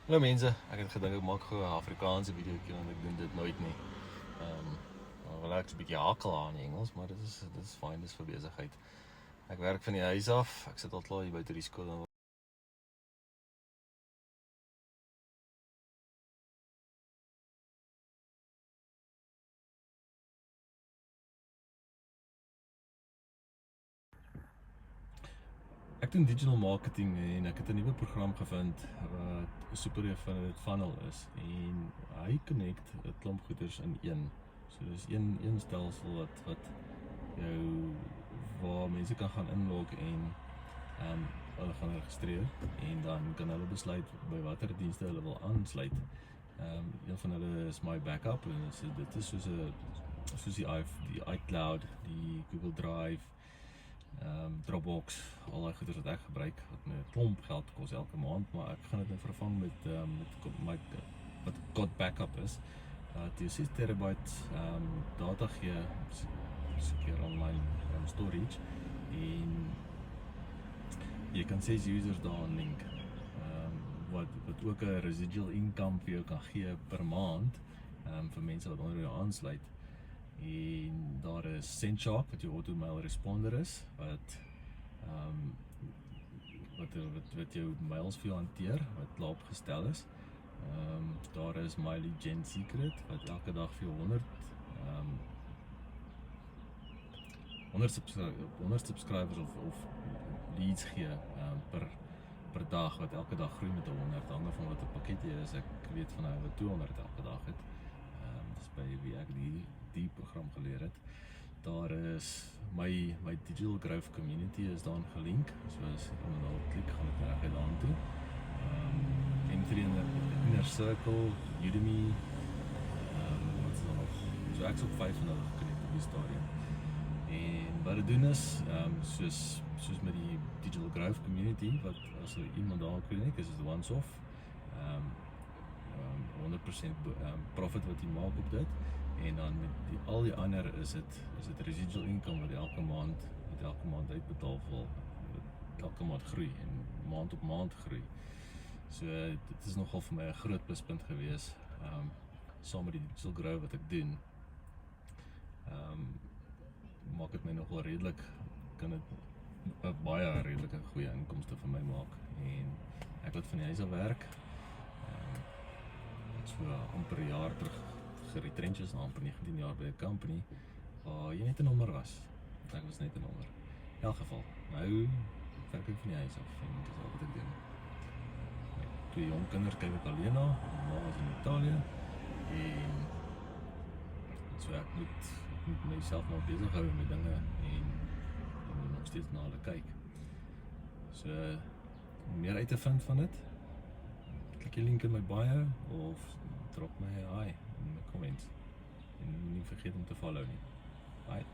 Hallo mense, ek het gedink ek maak gou 'n Afrikaanse videoetjie want ek doen dit nooit nie. Dan wil ek 'n bietjie hakel aan Engels, maar dit is fyn, dis vir besigheid. Ek werk van die huis af. Ek sit al klaar hier buite die skool en ek doen digital marketing en ek het 'n nuwe program gevind wat 'n super funnel is en hy connect 'n klomp goeders in een. So dis een stelsel wat jou waar mense kan gaan inlog en hulle gaan registreer en dan kan hulle besluit by watter dienste hulle wil aansluit. Een van hulle is My Backup en dit is soos die iCloud, die Google Drive, Dropbox, al daai goeders wat ek gebruik wat my 'n klomp geld kos elke maand, maar ek gaan dit nou vervang met my wat God Backup is. Die 6 terabyte data gee seker online storage en jy kan 6 users daarin link. Wat ook 'n residual income vir jou kan gee per maand vir mense wat onder jou aansluit. En daar is Sendshark wat jou automail responder is wat jou mails vir jou hanteer wat klaar opgestel is. Daar is Miley Gen Secret wat elke dag vir jou 100 subscribers of leads gee per dag wat elke dag groei met 100, hang van wat 'n pakket jy is. Ek weet van hy wat 200 elke dag het. Dis by wie ek die program geleer het. Daar is my digital growth community is daarin gelink. So as ek hom nou klik, gaan ek reg daaraan toe. M3 Inner Circle, Udemy, wat is daar nog? So ek's op 5 van hulle gekry op die stadium. En wat dit doen is, soos met die digital growth community, wat as iemand daar klinik is dit once off. 100% profit wat jy maak op dit. En dan met al die ander is dit residual income wat elke maand uitbetaal word. Elke maand groei en maand op maand groei. So dit is nogal vir my 'n groot pluspunt gewees. Saam met die digital grow wat ek doen. Maak dit my nogal redelik, kan dit 'n baie redelike goeie inkomste vir my maak. En ek wat van die huis af werk, so amper 'n jaar terug geretrench is, amper 19 jaar by 'n company waar jy net 'n nommer was. Ek was net 'n nommer. In elk geval, nou werk ek van die huis af en dit is al wat ek doen. My 2 jong kinders kyk ek alleen na, my ma is in Italië en so ek moet myself maar besig hou met dinge en nog steeds na hulle kyk. So om meer uit te vind van dit, klik die link in my bio of drop my 'n hi in die comments. En moenie vergeet om te follow nie. Bye.